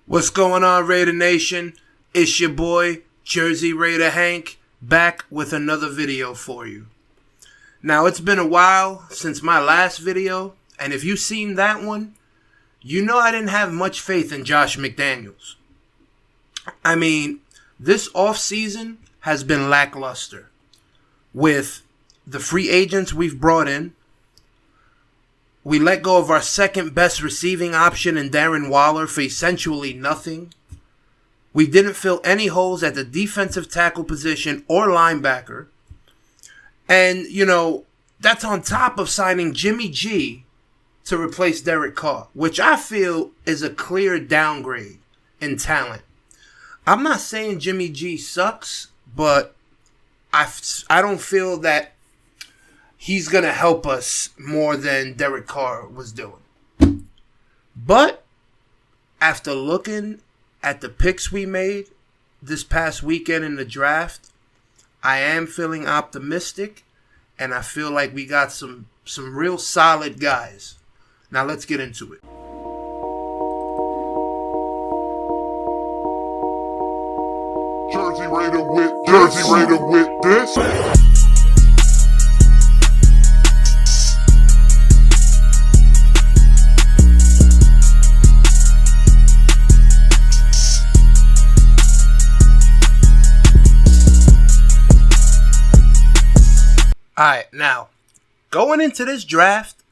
What's going on, Raider Nation? It's your boy, Jersey Raider Hank, back with another video for you. Now, it's been a while since my last video, and if you've seen that one, you know I didn't have much faith in Josh McDaniels. I mean, this offseason has been lackluster. With the free agents we've brought in, we let go of our second best receiving option in Darren Waller for essentially nothing. We didn't fill any holes at the defensive tackle position or linebacker. And, you know, that's on top of signing Jimmy G to replace Derek Carr, which I feel is a clear downgrade in talent. I'm not saying Jimmy G sucks, but I don't feel that he's going to help us more than Derek Carr was doing. But after looking at the picks we made this past weekend in the draft, I am feeling optimistic, and I feel like we got some real solid guys. Now let's get into it. Jersey Raider with this. Alright, now, going into this draft,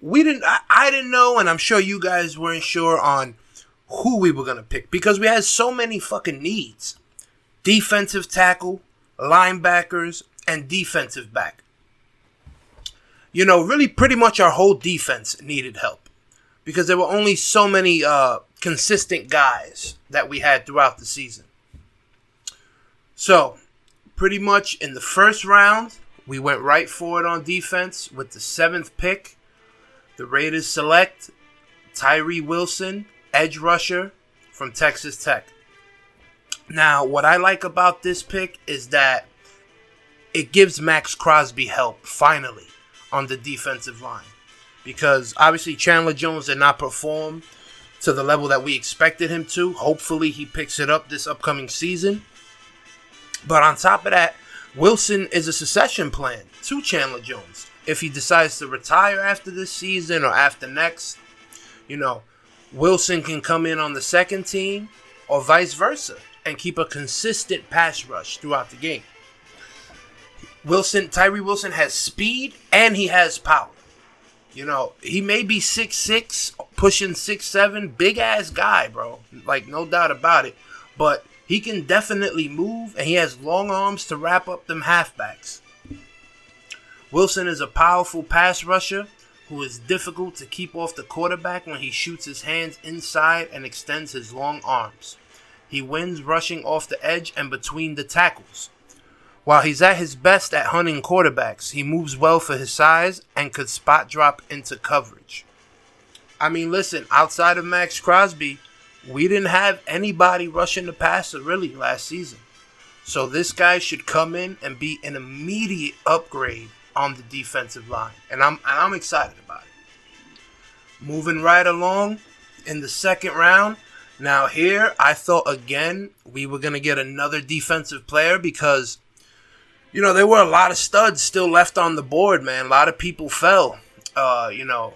I didn't know, and I'm sure you guys weren't sure on who we were going to pick, because we had so many fucking needs. Defensive tackle, linebackers, and defensive back. You know, really pretty much our whole defense needed help, because there were only so many consistent guys that we had throughout the season. So, pretty much in the first round, we went right for it on defense with the 7th pick. The Raiders select Tyree Wilson, edge rusher from Texas Tech. Now, what I like about this pick is that it gives Max Crosby help, finally, on the defensive line. Because, obviously, Chandler Jones did not perform to the level that we expected him to. Hopefully, he picks it up this upcoming season. But on top of that, Wilson is a succession plan to Chandler Jones. If he decides to retire after this season or after next, you know, Wilson can come in on the second team or vice versa and keep a consistent pass rush throughout the game. Tyree Wilson has speed and he has power. You know, he may be 6'6", pushing 6'7", big ass guy, bro. Like, no doubt about it. But he can definitely move, and he has long arms to wrap up them halfbacks. Wilson is a powerful pass rusher who is difficult to keep off the quarterback when he shoots his hands inside and extends his long arms. He wins rushing off the edge and between the tackles. While he's at his best at hunting quarterbacks, he moves well for his size and could spot drop into coverage. I mean, listen, outside of Max Crosby, we didn't have anybody rushing the passer really last season. So this guy should come in and be an immediate upgrade on the defensive line. And I'm excited about it. Moving right along in the second round. Now here, I thought again we were going to get another defensive player because, you know, there were a lot of studs still left on the board, man. A lot of people fell, you know.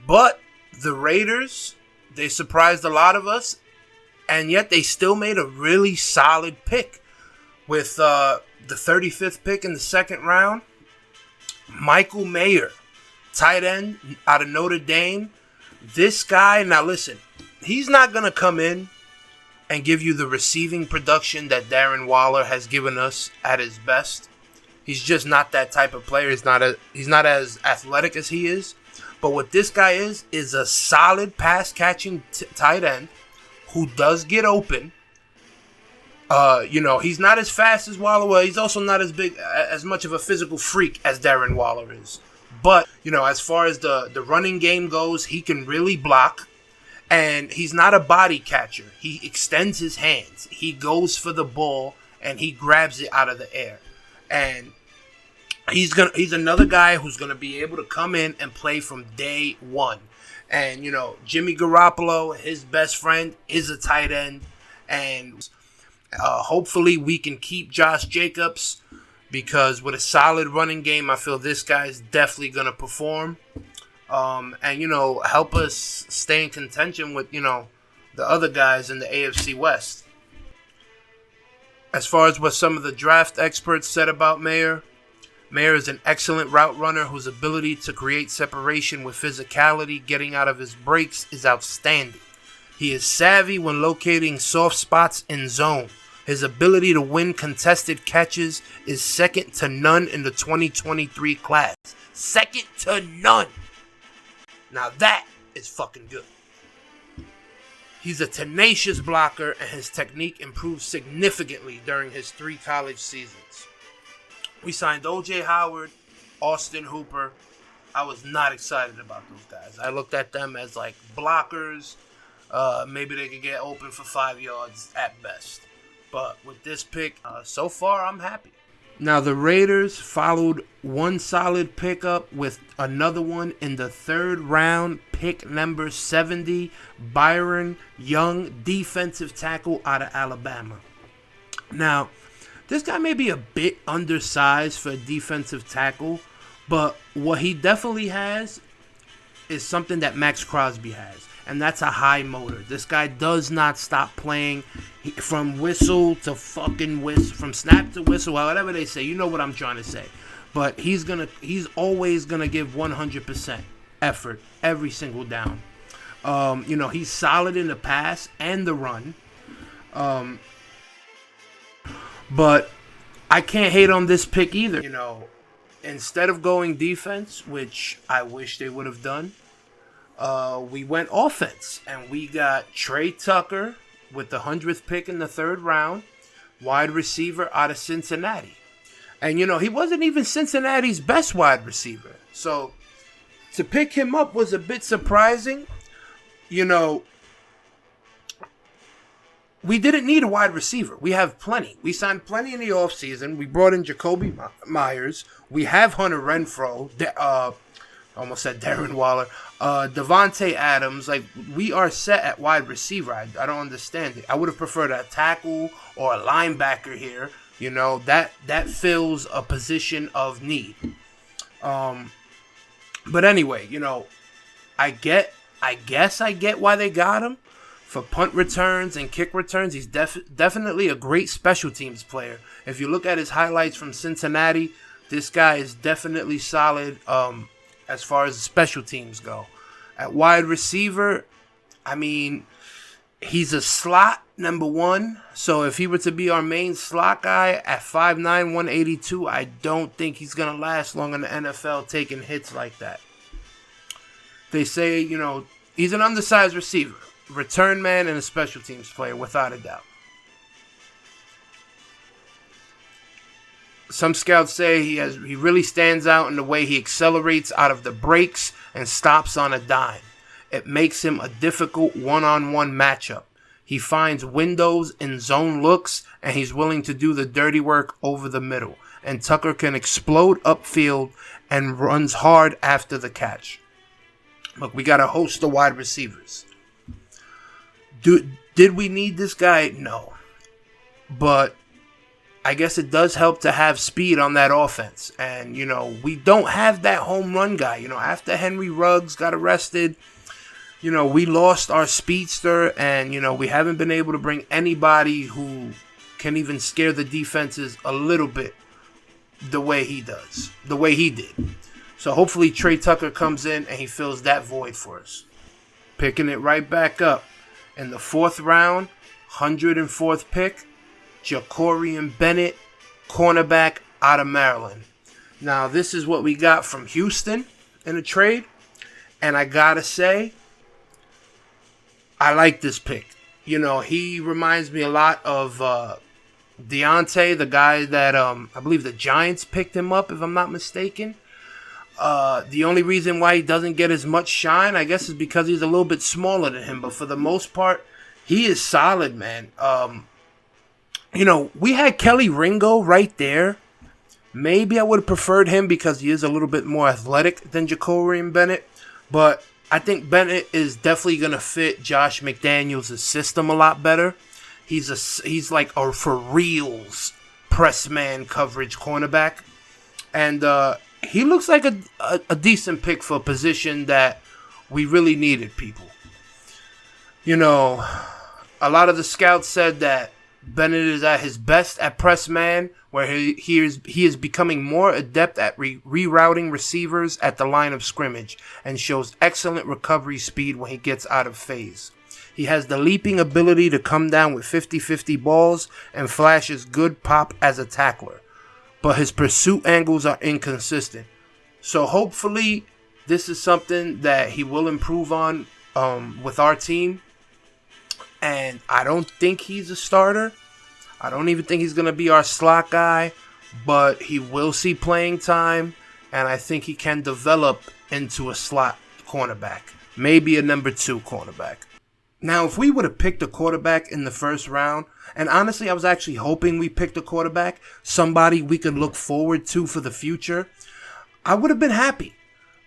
But the Raiders, they surprised a lot of us, and yet they still made a really solid pick with the 35th pick in the second round. Michael Mayer, tight end out of Notre Dame. This guy, now listen, he's not going to come in and give you the receiving production that Darren Waller has given us at his best. He's just not that type of player. He's not as athletic as he is. But what this guy is a solid pass-catching tight end who does get open. You know, he's not as fast as Waller. Well, he's also not as much of a physical freak as Darren Waller is. But, you know, as far as the running game goes, he can really block. And he's not a body catcher. He extends his hands. He goes for the ball, and he grabs it out of the air. And he's another guy who's gonna be able to come in and play from day one. And, Jimmy Garoppolo, his best friend, is a tight end. And hopefully we can keep Josh Jacobs, because with a solid running game, I feel this guy's definitely going to perform. And, help us stay in contention with, the other guys in the AFC West. As far as what some of the draft experts said about Mayer is an excellent route runner whose ability to create separation with physicality, getting out of his breaks, is outstanding. He is savvy when locating soft spots in zone. His ability to win contested catches is second to none in the 2023 class. Second to none. Now that is fucking good. He's a tenacious blocker, and his technique improved significantly during his 3 college seasons. We signed O.J. Howard, Austin Hooper. I was not excited about those guys. I looked at them as like blockers. Maybe they could get open for 5 yards at best. But with this pick, so far, I'm happy. Now, the Raiders followed one solid pickup with another one in the 3rd round, pick number 70, Byron Young, defensive tackle out of Alabama. Now, this guy may be a bit undersized for a defensive tackle, but what he definitely has is something that Max Crosby has, and that's a high motor. This guy does not stop playing. From whistle to fucking whistle, from snap to whistle, whatever they say, you know what I'm trying to say. But he's always gonna give 100% effort every single down. He's solid in the pass and the run. But I can't hate on this pick either. Instead of going defense, which I wish they would have done, we went offense, and we got Trey Tucker with the 100th pick in the 3rd round, wide receiver out of Cincinnati. And, he wasn't even Cincinnati's best wide receiver. So, to pick him up was a bit surprising. We didn't need a wide receiver. We have plenty. We signed plenty in the offseason. We brought in Jacoby Myers. We have Hunter Renfrow. Almost said Darren Waller. Devontae Adams. Like, we are set at wide receiver. I don't understand it. I would have preferred a tackle or a linebacker here. That fills a position of need. But anyway, I guess I get why they got him. For punt returns and kick returns, he's definitely a great special teams player. If you look at his highlights from Cincinnati, this guy is definitely solid as far as the special teams go. At wide receiver, he's a slot number 1. So if he were to be our main slot guy at 5'9", 182, I don't think he's going to last long in the NFL taking hits like that. They say, he's an undersized receiver, return man, and a special teams player, without a doubt. Some scouts say he really stands out in the way he accelerates out of the breaks and stops on a dime. It makes him a difficult one-on-one matchup. He finds windows in zone looks, and he's willing to do the dirty work over the middle. And Tucker can explode upfield and runs hard after the catch. Look, we got a host of wide receivers. Did we need this guy? No. But I guess it does help to have speed on that offense. And, we don't have that home run guy. After Henry Ruggs got arrested, we lost our speedster. And, we haven't been able to bring anybody who can even scare the defenses a little bit the way he did. So hopefully Trey Tucker comes in and he fills that void for us. Picking it right back up. In the 4th round, 104th pick, Jacorian Bennett, cornerback out of Maryland. Now, this is what we got from Houston in a trade. And I gotta say, I like this pick. He reminds me a lot of Deontay, the guy that I believe the Giants picked him up, if I'm not mistaken. The only reason why he doesn't get as much shine, I guess, is because he's a little bit smaller than him. But for the most part, he is solid, man. We had Kelly Ringo right there. Maybe I would have preferred him because he is a little bit more athletic than Jacorian Bennett. But I think Bennett is definitely going to fit Josh McDaniels' system a lot better. He's like a for reals press man coverage cornerback. And he looks like a decent pick for a position that we really needed, people. You know, a lot of the scouts said that Bennett is at his best at press man, where he is becoming more adept at rerouting receivers at the line of scrimmage and shows excellent recovery speed when he gets out of phase. He has the leaping ability to come down with 50-50 balls and flashes good pop as a tackler, but his pursuit angles are inconsistent. So hopefully this is something that he will improve on with our team. And I don't think he's a starter. I don't even think he's going to be our slot guy, but he will see playing time, and I think he can develop into a slot cornerback, maybe a number 2 cornerback. Now, if we would have picked a quarterback in the first round, and honestly, I was actually hoping we picked a quarterback, somebody we could look forward to for the future, I would have been happy.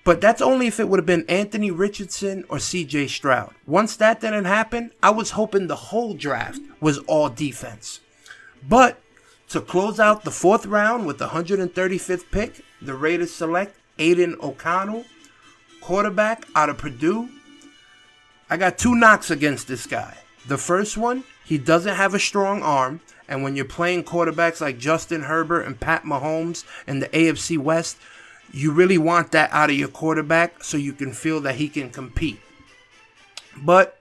But that's only if it would have been Anthony Richardson or C.J. Stroud. Once that didn't happen, I was hoping the whole draft was all defense. But to close out the 4th round with the 135th pick, the Raiders select Aiden O'Connell, quarterback out of Purdue. I got 2 knocks against this guy. The first one, he doesn't have a strong arm, and when you're playing quarterbacks like Justin Herbert and Pat Mahomes in the AFC West, you really want that out of your quarterback so you can feel that he can compete. But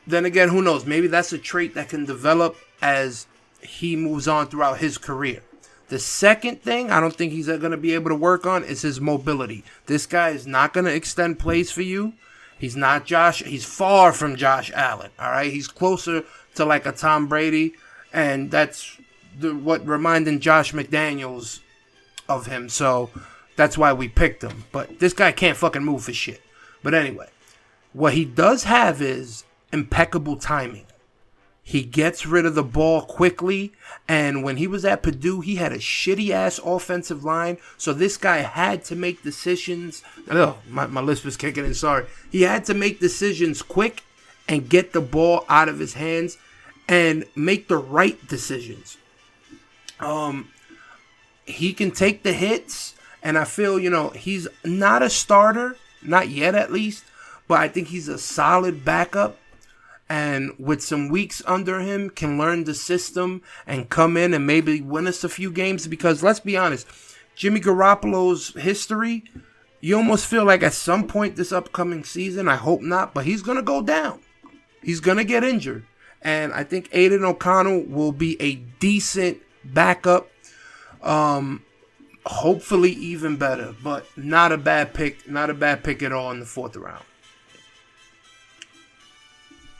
then again, who knows? Maybe that's a trait that can develop as he moves on throughout his career. The second thing I don't think he's going to be able to work on is his mobility. This guy is not going to extend plays for you. He's not Josh. He's far from Josh Allen. All right. He's closer to like a Tom Brady. And that's what reminding Josh McDaniels of him. So that's why we picked him. But this guy can't fucking move for shit. But anyway, what he does have is impeccable timing. He gets rid of the ball quickly, and when he was at Purdue, he had a shitty-ass offensive line, so this guy had to make decisions. Oh, my lisp was kicking in, sorry. He had to make decisions quick and get the ball out of his hands and make the right decisions. He can take the hits, and I feel, he's not a starter, not yet at least, but I think he's a solid backup. And with some weeks under him, can learn the system and come in and maybe win us a few games. Because let's be honest, Jimmy Garoppolo's history, you almost feel like at some point this upcoming season, I hope not, but he's going to go down. He's going to get injured. And I think Aiden O'Connell will be a decent backup. Hopefully even better, but not a bad pick. Not a bad pick at all in the 4th round.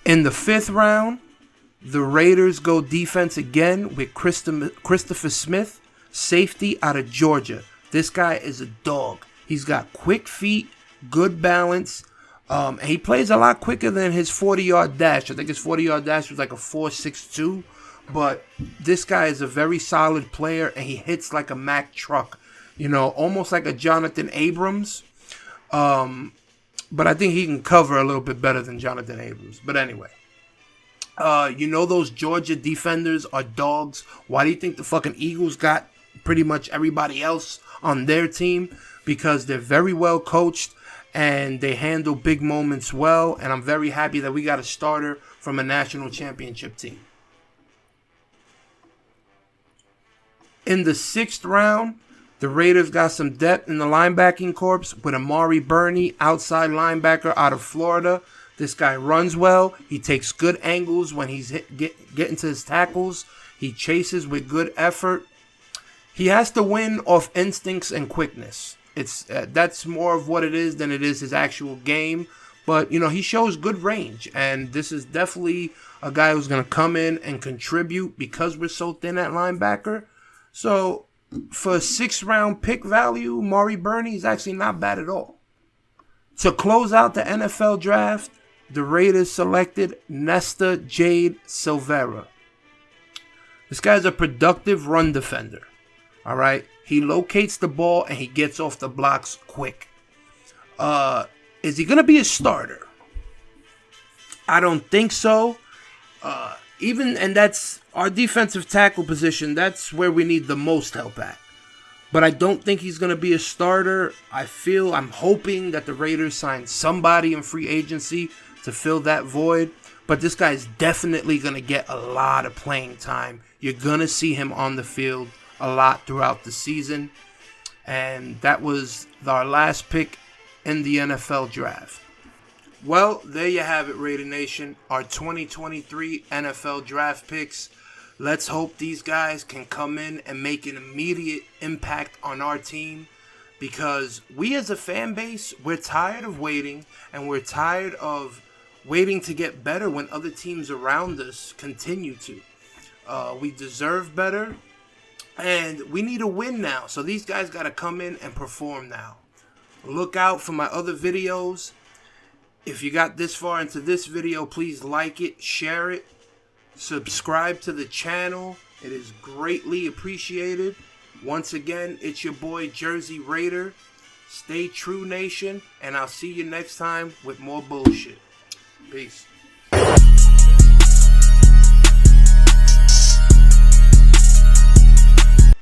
In the 5th round, the Raiders go defense again with Christopher Smith, safety out of Georgia. This guy is a dog. He's got quick feet, good balance, and he plays a lot quicker than his 40-yard dash. I think his 40-yard dash was like a 4.62, but this guy is a very solid player, and he hits like a Mack truck, almost like a Jonathan Abrams. But I think he can cover a little bit better than Jonathan Abrams. But anyway, those Georgia defenders are dogs. Why do you think the fucking Eagles got pretty much everybody else on their team? Because they're very well coached and they handle big moments well. And I'm very happy that we got a starter from a national championship team. In the 6th round, the Raiders got some depth in the linebacking corps with Amari Burney, outside linebacker out of Florida. This guy runs well. He takes good angles when he's getting to his tackles. He chases with good effort. He has to win off instincts and quickness. That's more of what it is than it is his actual game. But, he shows good range. And this is definitely a guy who's going to come in and contribute because we're so thin at linebacker. So for a 6th round pick value, Maury Burney is actually not bad at all. To close out the NFL draft, the Raiders selected Nesta Jade Silvera. This guy's a productive run defender. All right. He locates the ball and he gets off the blocks quick. Is he going to be a starter? I don't think so. And that's our defensive tackle position. That's where we need the most help at. But I don't think he's going to be a starter. I'm hoping that the Raiders sign somebody in free agency to fill that void. But this guy's definitely going to get a lot of playing time. You're going to see him on the field a lot throughout the season. And that was our last pick in the NFL draft. Well, there you have it, Raider Nation. Our 2023 NFL draft picks. Let's hope these guys can come in and make an immediate impact on our team. Because we as a fan base, we're tired of waiting. And we're tired of waiting to get better when other teams around us continue to. We deserve better. And we need a win now. So these guys got to come in and perform now. Look out for my other videos. If you got this far into this video, please like it, share it, subscribe to the channel. It is greatly appreciated. Once again, it's your boy Jersey Raider. Stay true, nation, and I'll see you next time with more bullshit. Peace.